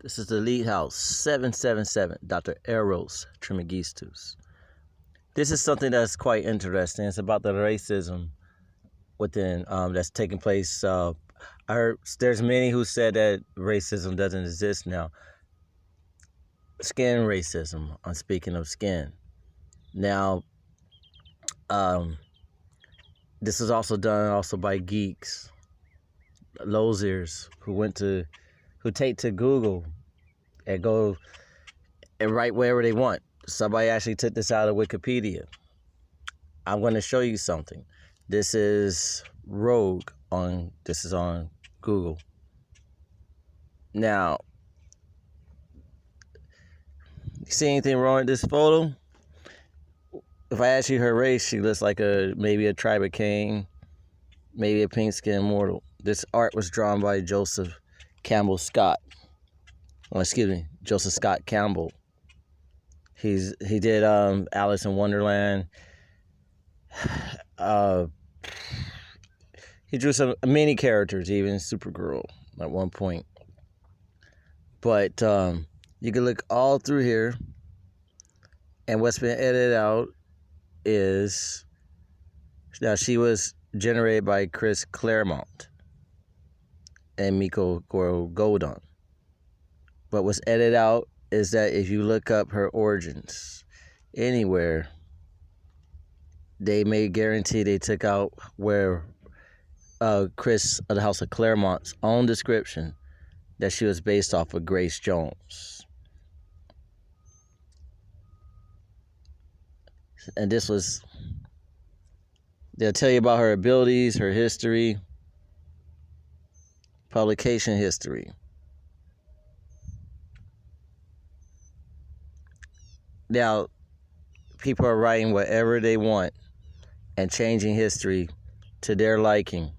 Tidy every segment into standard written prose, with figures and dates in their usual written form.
This is the Elite House 777, Dr. Eros Trismegistus. This is something that's quite interesting. It's about the racism within that's taking place. I heard there's many who said that racism doesn't exist now. Skin racism. I'm speaking of skin. Now, this was also done also by geeks, losers who take to Google and go and write wherever they want. Somebody actually took this out of Wikipedia. I'm going to show you something. This is Rogue on Google. Now, you see anything wrong with this photo? If I ask you her race, she looks like maybe a tribe of Cain, maybe a pink-skinned mortal. This art was drawn by Joseph Campbell Scott. Joseph Scott Campbell. He did Alice in Wonderland. He drew some many characters, even Supergirl at one point. But you can look all through here, and what's been edited out is now she was generated by Chris Claremont and Miko Goldon. But what's edited out is that if you look up her origins anywhere, they may guarantee they took out where Chris of the House of Claremont's own description that she was based off of Grace Jones. And they'll tell you about her abilities, her history, publication history. Now, people are writing whatever they want and changing history to their liking.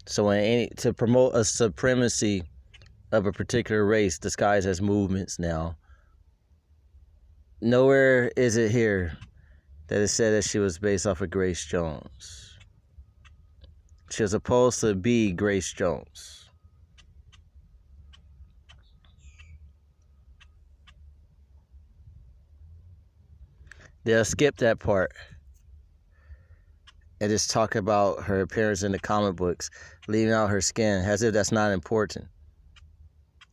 So to promote a supremacy of a particular race disguised as movements now. Nowhere is it here that it said that she was based off of Grace Jones. She was supposed to be Grace Jones. They'll skip that part and just talk about her appearance in the comic books, leaving out her skin, as if that's not important.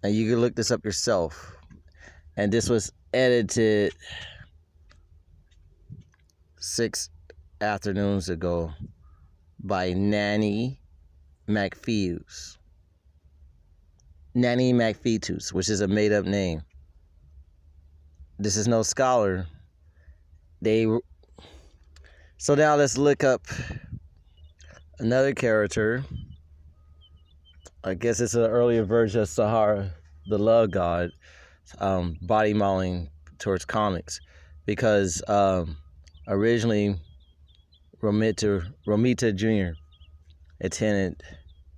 And you can look this up yourself. And this was edited 6 afternoons ago by Nanny McFetus, which is a made-up name. This is no scholar. So now let's look up another character. I guess it's an earlier version of Sahara, the love god, body modeling towards comics, because originally Romita Jr. intended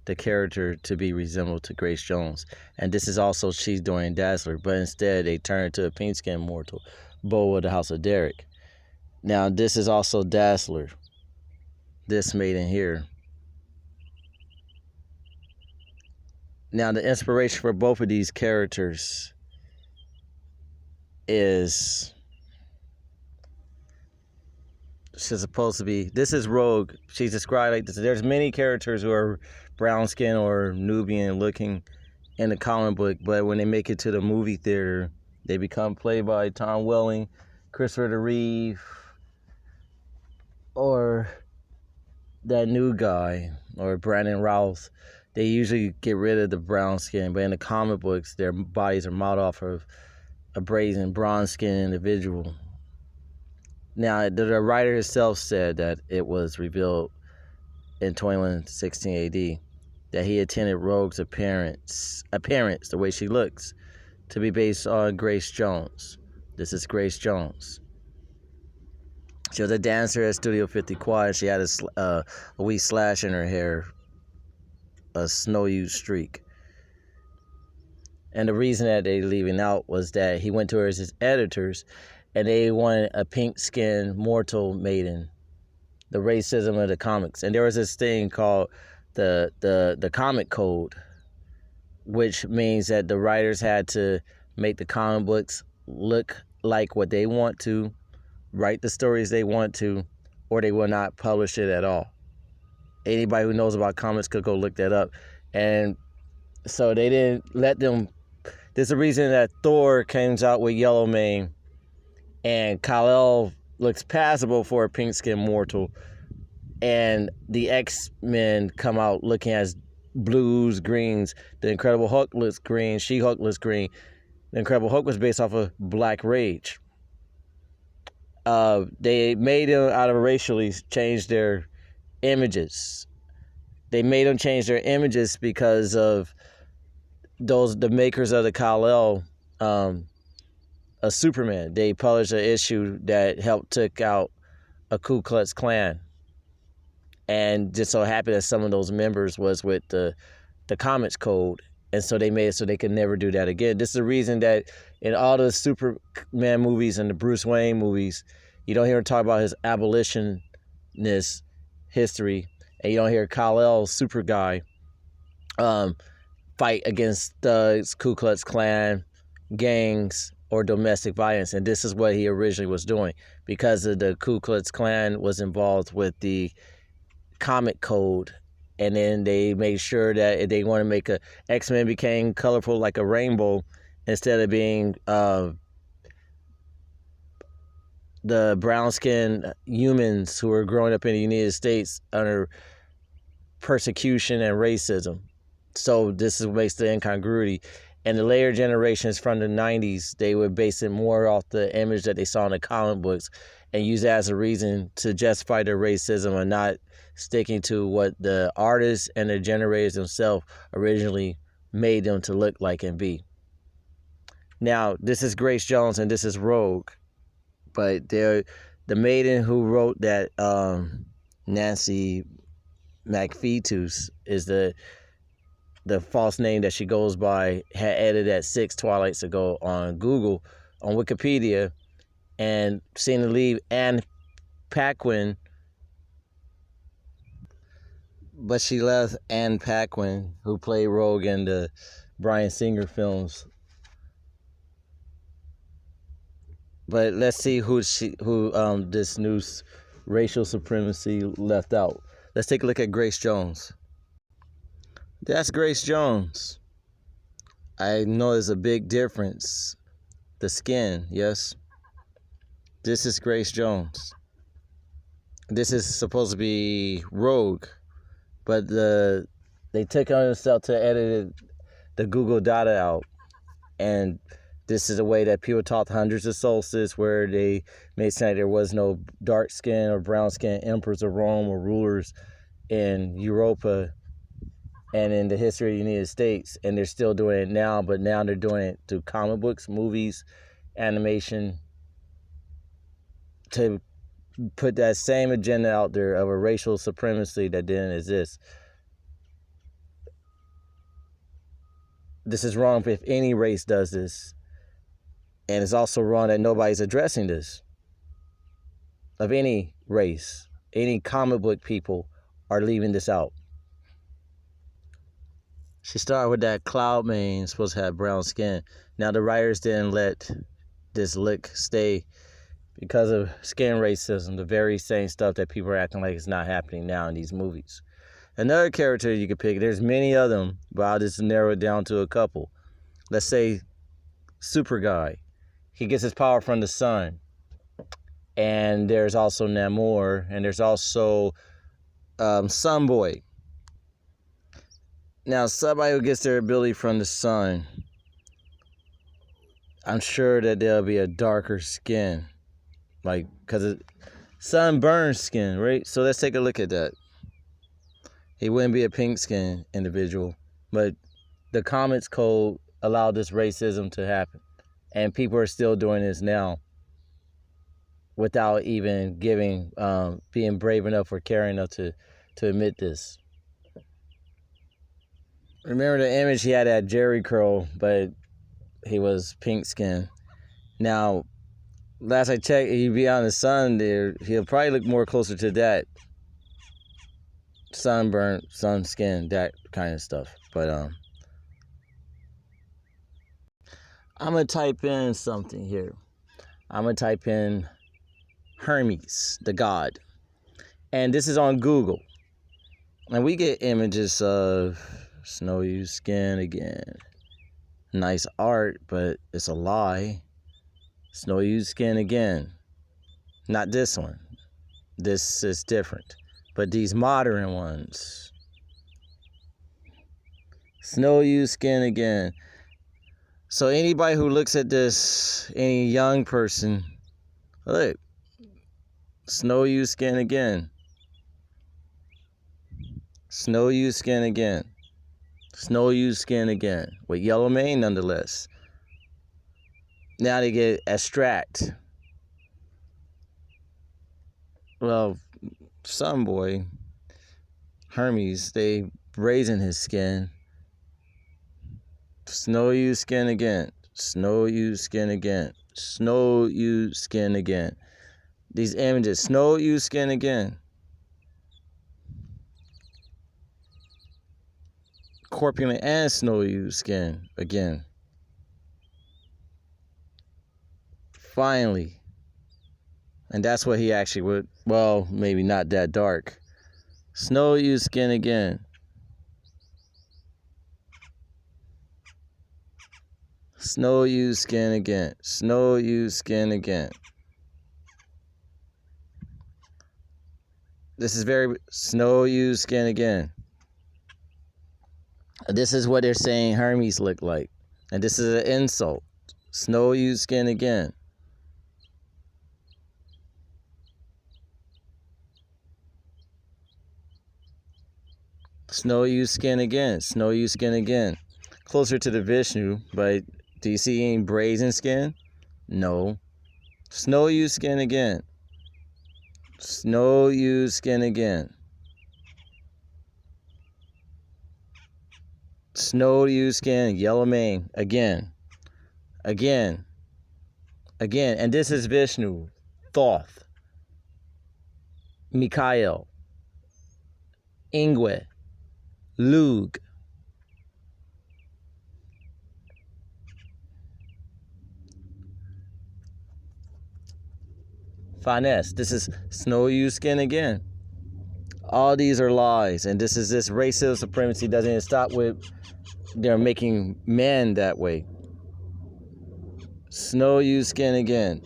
the character to be resembled to Grace Jones, and this is also she's doing Dazzler, but instead they turned to a pink-skinned mortal, Bo of the House of Derek. Now this is also Dazzler, this made in here. Now the inspiration for both of these characters is she's supposed to be, this is Rogue. She's described like this. There's many characters who are brown skin or Nubian looking in the comic book, but when they make it to the movie theater, they become played by Tom Welling, Christopher Reeve, or that new guy, or Brandon Routh. They usually get rid of the brown skin, but in the comic books, their bodies are modeled off of a brazen bronze-skinned individual. Now, the writer himself said that it was revealed in 2116 AD that he intended Rogue's appearance, the way she looks, to be based on Grace Jones. This is Grace Jones. She was a dancer at Studio 50 Quad. She had a wee slash in her hair, a snow-hued streak. And the reason that they leaving out was that he went to her as his editors, and they wanted a pink-skinned mortal maiden, the racism of the comics. And there was this thing called the comic code, which means that the writers had to make the comic books look like what they want to, write the stories they want to, or they will not publish it at all. Anybody who knows about comics could go look that up. And so they didn't let them. There's a reason that Thor comes out with yellow mane and Kal-El looks passable for a pink-skinned mortal, and the X-Men come out looking as blues, greens. The Incredible Hulk looks green. She-Hulk looks green. The Incredible Hulk was based off of Black Rage. They made them out of racially change their images. They made them change their images because of the makers of the Kal-El, a Superman. They published an issue that helped took out a Ku Klux Klan, and just so happened that some of those members was with the Comics Code, and so they made it so they could never do that again. This is the reason that in all the Superman movies and the Bruce Wayne movies, you don't hear him talk about his abolitionist history, and you don't hear Kal-El, super guy, fight against the Ku Klux Klan, gangs, or domestic violence. And this is what he originally was doing, because of the Ku Klux Klan was involved with the comic code, and then they made sure that if they want to make a X-Men became colorful like a rainbow instead of being the brown-skinned humans who were growing up in the United States under persecution and racism. So this is what makes the incongruity. And the later generations from the 90s, they would base it more off the image that they saw in the comic books and use that as a reason to justify their racism, and not sticking to what the artists and the generators themselves originally made them to look like and be. Now, this is Grace Jones and this is Rogue, but the maiden who wrote that, Nancy McFetus, is the false name that she goes by, had edited that 6 Twilights ago on Google, on Wikipedia, and seemed to leave Anne Paquin, but she left Anne Paquin, who played Rogue in the Bryan Singer films. But let's see who this new racial supremacy left out. Let's take a look at Grace Jones. That's Grace Jones. I know there's a big difference. The skin, yes. This is Grace Jones. This is supposed to be Rogue, but they took on themselves to edit the Google data out, and this is a way that people taught hundreds of solstices, where they made sense there was no dark skin or brown skin emperors of Rome or rulers in Europa and in the history of the United States, and they're still doing it now, but now they're doing it through comic books, movies, animation, to put that same agenda out there of a racial supremacy that didn't exist. This is wrong if any race does this, and it's also wrong that nobody's addressing this. Of any race, any comic book people are leaving this out. She started with that Cloud Mane, supposed to have brown skin. Now the writers didn't let this look stay because of skin racism, the very same stuff that people are acting like is not happening now in these movies. Another character you could pick, there's many of them, but I'll just narrow it down to a couple. Let's say Super Guy. He gets his power from the sun. And there's also Namor, and there's also Sunboy. Now, somebody who gets their ability from the sun, I'm sure that there'll be a darker skin, like, because sun burns skin, right? So let's take a look at that. He wouldn't be a pink skin individual, but the Comics Code allowed this racism to happen, and people are still doing this now without even being brave enough or caring enough to admit this. Remember the image, he had that Jerry curl, but he was pink skin. Now, last I checked, he'd be on the sun there. He'll probably look more closer to that sunburnt, sun skin, that kind of stuff. But I'm going to type in something here. I'm going to type in Hermes, the god. And this is on Google. And we get images of snowy skin again. Nice art, but it's a lie. Snowy skin again. Not this one. This is different. But these modern ones. Snowy skin again. So anybody who looks at this, any young person, look, snowy skin again. Snowy skin again. Snowy skin again. With yellow mane nonetheless. Now they get abstract. Well, some boy, Hermes, they brazen his skin. Snow you skin again. Snow you skin again. Snow you skin again. These images, snow you skin again. Corpulent and snow you skin again. Finally. And that's what he actually would, well, maybe not that dark. Snow you skin again. Snow you skin again. Snow you skin again. This is very snow you skin again. This is what they're saying Hermes look like. And this is an insult. Snow you skin again. Snow you skin again. Snow you skin again. Closer to the Vishnu, but do you see any brazen skin? No. Snow you skin again. Snow you skin again. Snow you skin, yellow mane, again. Again. Again. And this is Vishnu, Thoth, Mikhail, Ingwe, Lug. Finesse. This is snow you skin again. All these are lies, and this racial supremacy doesn't even stop with they're making men that way. Snow you skin again.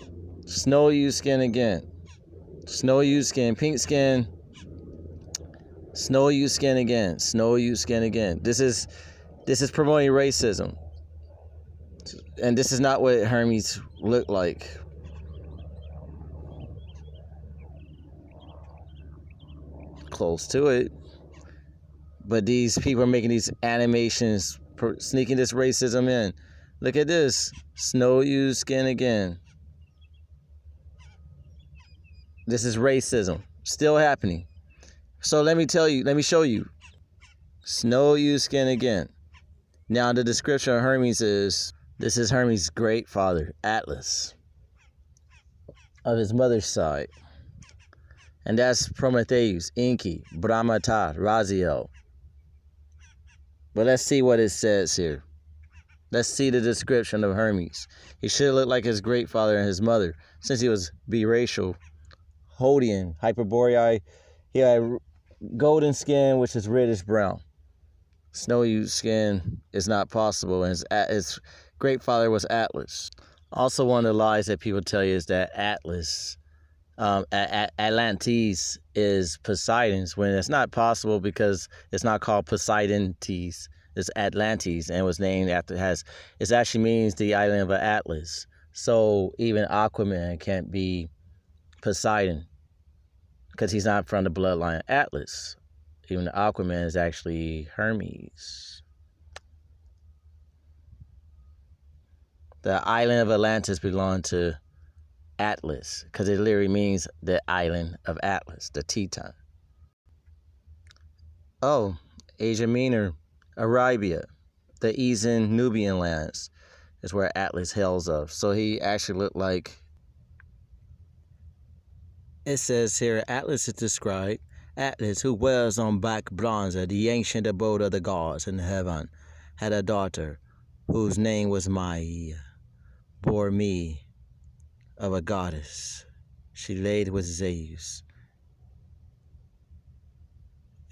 Snow you skin again. Snow you skin, pink skin. Snow you skin again. Snow you skin again. This is promoting racism. And this is not what Hermes looked like. Close to it. But these people are making these animations, sneaking this racism in. Look at this. Snow you skin again. This is racism. Still happening. So let me show you. Snow you skin again. Now the description of Hermes is, this is Hermes' great father, Atlas, of his mother's side. And that's Prometheus, Enki, Brahmata, Raziel. But let's see what it says here. Let's see the description of Hermes. He should look like his great father and his mother, since he was biracial, Hodian, Hyperborean. He had golden skin, which is reddish brown. Snowy skin is not possible, and his great father was Atlas. Also, one of the lies that people tell you is that Atlas, Atlantis is Poseidon's, when it's not possible because it's not called Poseidontes. It's Atlantis, and was named after, it actually means the island of Atlas. So even Aquaman can't be Poseidon because he's not from the bloodline of Atlas. Even Aquaman is actually Hermes. The island of Atlantis belonged to Atlas because it literally means the island of Atlas, the Teton. Oh, Asia Minor, Arabia, the Eastern Nubian lands is where Atlas hails of. So he actually looked like, it says here, Atlas is described. Atlas, who wears on black bronze, the ancient abode of the gods in heaven, had a daughter whose name was Maia. bore me of a goddess. She laid with Zeus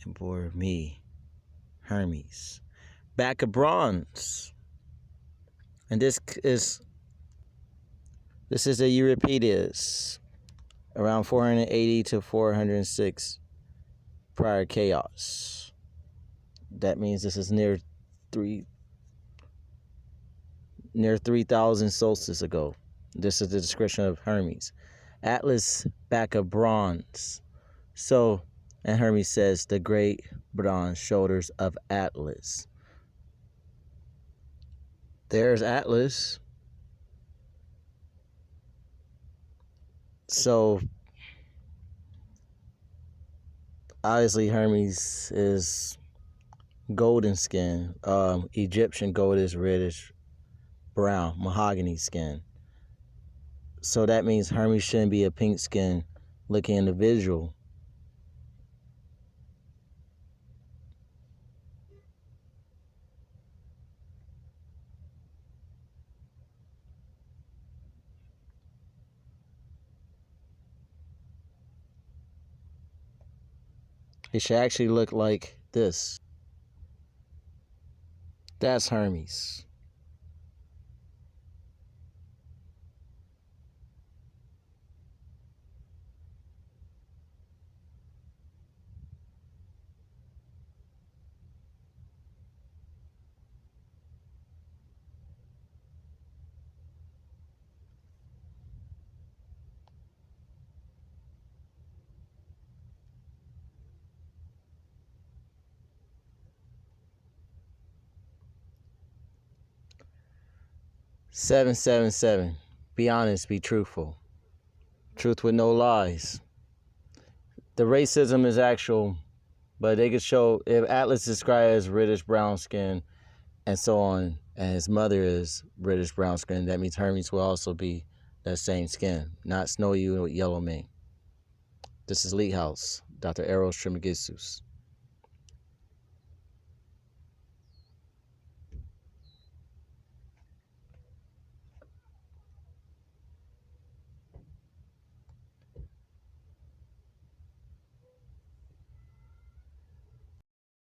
and bore me, Hermes. Back of bronze. And this is the Euripides, around 480 to 406 prior chaos. That means this is near 3,000 solstices ago. This is the description of Hermes. Atlas, back of bronze. So, and Hermes says, the great bronze shoulders of Atlas. There's Atlas. So, obviously, Hermes is golden skin. Egyptian gold is reddish brown, mahogany skin. So that means Hermes shouldn't be a pink skin looking individual. It should actually look like this. That's Hermes. Seven, 7, 7. Be honest, be truthful. Truth with no lies. The racism is actual, but they could show if Atlas is described as reddish brown skin and so on, and his mother is reddish brown skin, that means Hermes will also be that same skin, not snowy with yellow mane. This is Leak House, Dr. Eros Trismegistus.